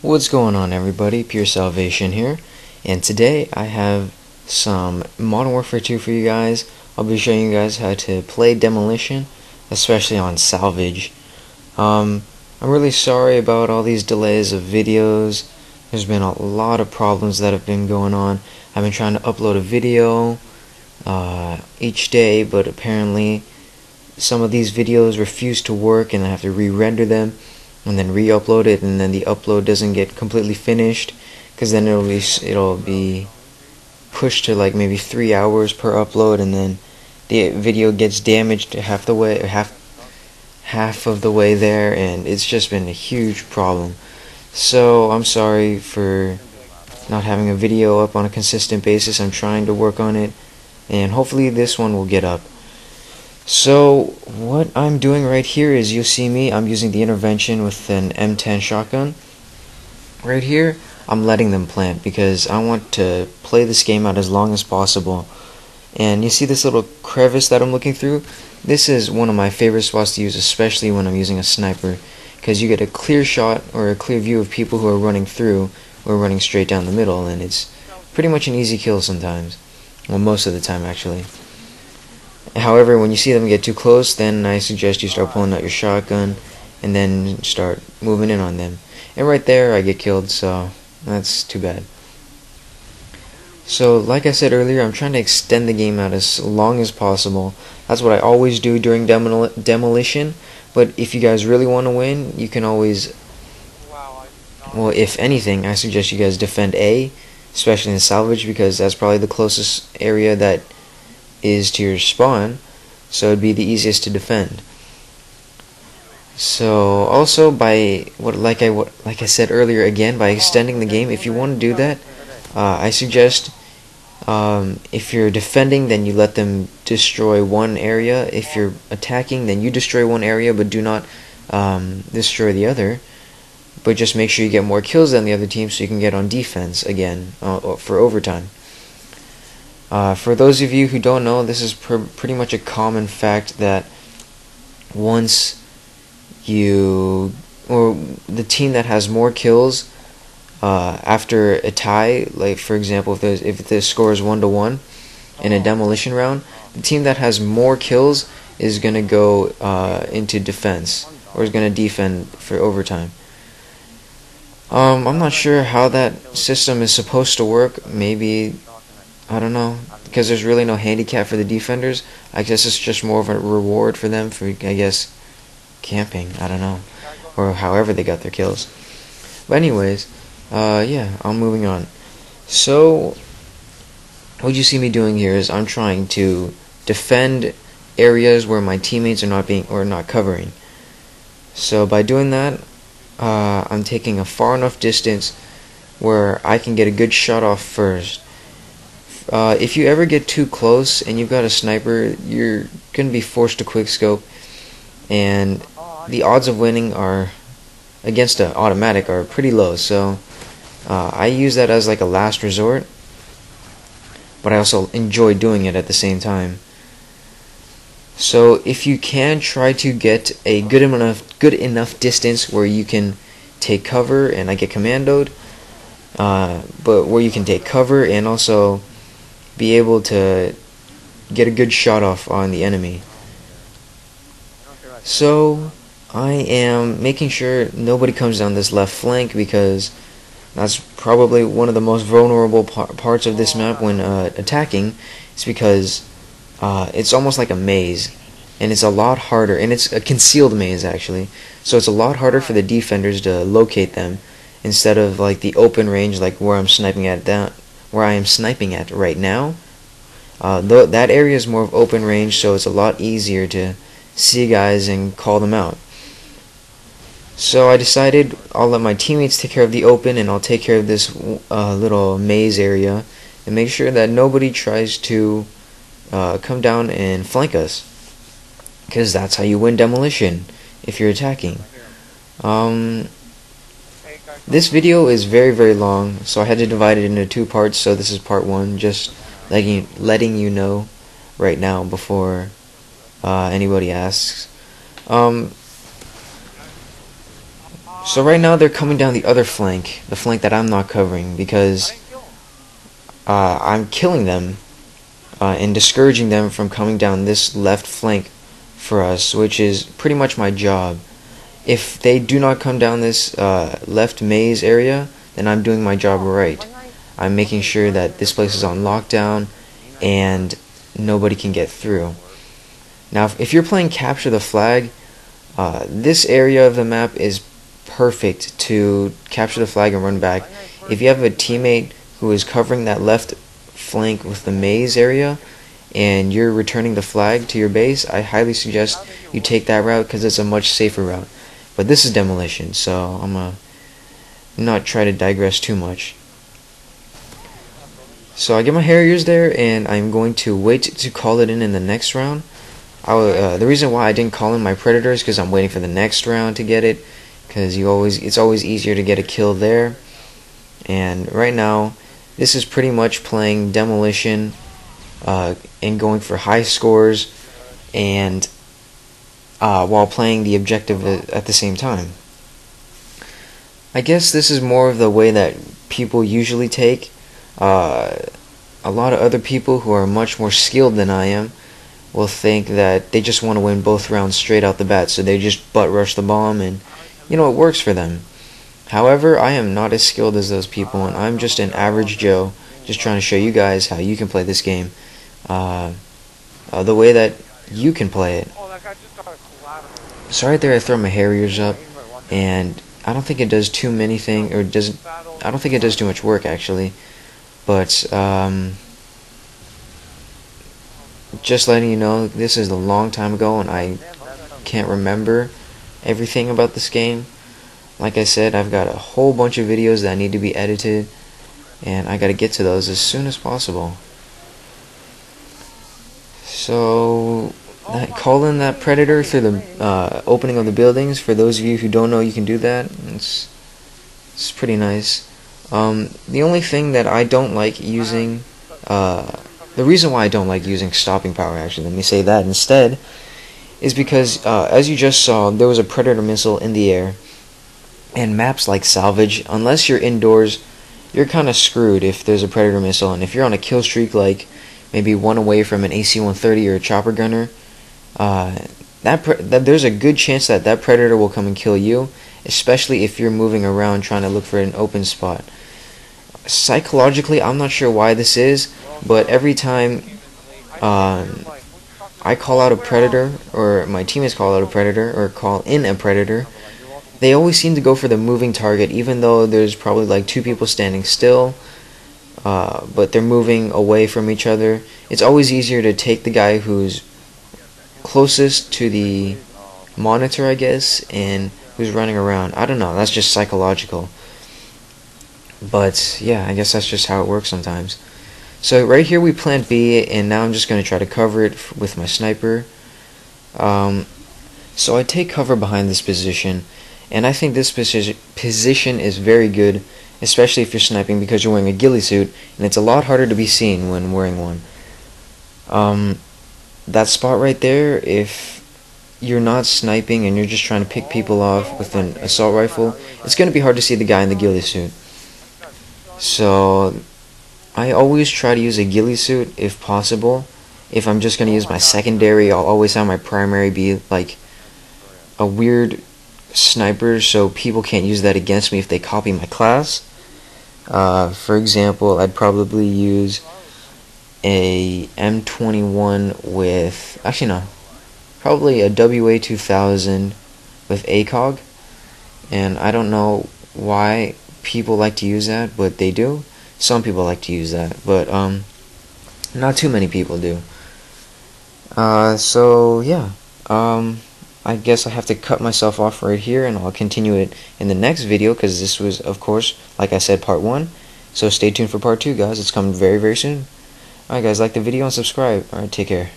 What's going on, everybody? PureSalvation here, and today I have some Modern Warfare 2 for you guys. I'll be showing you guys how to play Demolition, especially on Salvage. I'm really sorry about all these delays of videos. There's been a lot of problems that have been going on. I've been trying to upload a video each day, but apparently some of these videos refuse to work, and I have to re-render them and then re-upload it, and then the upload doesn't get completely finished because then it'll be pushed to like maybe 3 hours per upload, and then the video gets damaged half of the way there, and it's just been a huge problem. So I'm sorry for not having a video up on a consistent basis. I'm trying to work on it, and hopefully this one will get up. So what I'm doing right here is, you'll see me, I'm using the intervention with an M10 shotgun. Right here, I'm letting them plant because I want to play this game out as long as possible. And you see this little crevice that I'm looking through? This is one of my favorite spots to use, especially when I'm using a sniper, because you get a clear shot or a clear view of people who are running through or running straight down the middle, and it's pretty much an easy kill sometimes. Well, most of the time actually. However, when you see them get too close, then I suggest you start pulling out your shotgun and then start moving in on them. And right there I get killed, so that's too bad. So like I said earlier, I'm trying to extend the game out as long as possible. That's what I always do during Demolition. But if you guys really want to win, you can always, well, if anything, I suggest you guys defend A, especially in Salvage, because that's probably the closest area that is to your spawn, so it'd be the easiest to defend. So also, like I said earlier, again, by extending the game, if you want to do that, I suggest, if you're defending, then you let them destroy one area. If you're attacking, then you destroy one area, but do not destroy the other. But just make sure you get more kills than the other team, so you can get on defense again for overtime. For those of you who don't know, this is pretty much a common fact that once the team that has more kills after a tie, like for example, if the score is 1-1 in a demolition round, the team that has more kills is gonna go into defense, or is gonna defend for overtime. I'm not sure how that system is supposed to work. Maybe, I don't know, because there's really no handicap for the defenders. I guess it's just more of a reward for them for, I guess, camping. I don't know, or however they got their kills. But anyways, yeah, I'm moving on. So what you see me doing here is I'm trying to defend areas where my teammates are not covering. So by doing that, I'm taking a far enough distance where I can get a good shot off first. If you ever get too close and you've got a sniper, you're going to be forced to quickscope, and the odds of winning are, against an automatic, are pretty low. So I use that as like a last resort, but I also enjoy doing it at the same time. So if you can, try to get a good enough distance where you can take cover, and I get commandoed, but where you can take cover and also be able to get a good shot off on the enemy. So I am making sure nobody comes down this left flank, because that's probably one of the most vulnerable parts of this map when attacking. It's because it's almost like a maze, and it's a lot harder, and it's a concealed maze actually, so it's a lot harder for the defenders to locate them, instead of like the open range, like where I am sniping at right now. That area is more of open range, so it's a lot easier to see guys and call them out. So I decided I'll let my teammates take care of the open, and I'll take care of this little maze area, and make sure that nobody tries to come down and flank us, because that's how you win Demolition, if you're attacking. This video is very long, so I had to divide it into 2 parts. So this is part 1, just letting you know right now before anybody asks. So right now they're coming down the other flank, the flank that I'm not covering, because I'm killing them and discouraging them from coming down this left flank for us, which is pretty much my job. If they do not come down this left maze area, then I'm doing my job right. I'm making sure that this place is on lockdown and nobody can get through. Now, if you're playing Capture the Flag, this area of the map is perfect to capture the flag and run back. If you have a teammate who is covering that left flank with the maze area and you're returning the flag to your base, I highly suggest you take that route because it's a much safer route. But this is Demolition, so I'm gonna not try to digress too much. So I get my Harriers there, and I'm going to wait to call it in the next round. The reason why I didn't call in my Predator is because I'm waiting for the next round to get it, because it's always easier to get a kill there. And right now, this is pretty much playing Demolition and going for high scores, and while playing the objective at the same time. I guess this is more of the way that people usually take. A lot of other people who are much more skilled than I am will think that they just want to win both rounds straight out the bat, so they just butt rush the bomb, and you know, it works for them. However, I am not as skilled as those people, and I'm just an average Joe, just trying to show you guys how you can play this game the way that you can play it. So right there I throw my Harriers up, and I don't think it does too many things, or I don't think it does too much work actually, but just letting you know, this is a long time ago and I can't remember everything about this game. Like I said, I've got a whole bunch of videos that need to be edited, and I gotta get to those as soon as possible. So call in that Predator through the opening of the buildings. For those of you who don't know, you can do that. It's pretty nice. The only thing that I don't like using, the reason why I don't like using stopping power, actually, let me say that instead, is because as you just saw, there was a Predator missile in the air, and maps like Salvage, unless you're indoors, you're kind of screwed if there's a Predator missile. And if you're on a kill streak, maybe one away from an AC-130 or a chopper gunner, there's a good chance that that Predator will come and kill you, especially if you're moving around trying to look for an open spot. Psychologically, I'm not sure why this is, but every time I call out a Predator, or my teammates call out a Predator, or call in a Predator, they always seem to go for the moving target, even though there's probably like two people standing still, but they're moving away from each other. It's always easier to take the guy who's closest to the monitor, I guess, and who's running around. I don't know, that's just psychological. But yeah, I guess that's just how it works sometimes. So right here we plant B, and now I'm just going to try to cover it with my sniper. So I take cover behind this position, and I think this position is very good, especially if you're sniping, because you're wearing a ghillie suit, and it's a lot harder to be seen when wearing one. That spot right there, if you're not sniping and you're just trying to pick people off with an assault rifle, it's going to be hard to see the guy in the ghillie suit. So I always try to use a ghillie suit if possible. If I'm just going to use my secondary, I'll always have my primary be like a weird sniper, so people can't use that against me if they copy my class. For example, I'd probably use a M21 with, actually no, probably a WA2000 with ACOG, and I don't know why people like to use that, but they do. Some people like to use that, but not too many people do. So yeah, I guess I have to cut myself off right here, and I'll continue it in the next video, because this was, of course, like I said, part 1. So stay tuned for part 2, guys. It's coming very, very soon. Alright guys, like the video and subscribe. Alright, take care.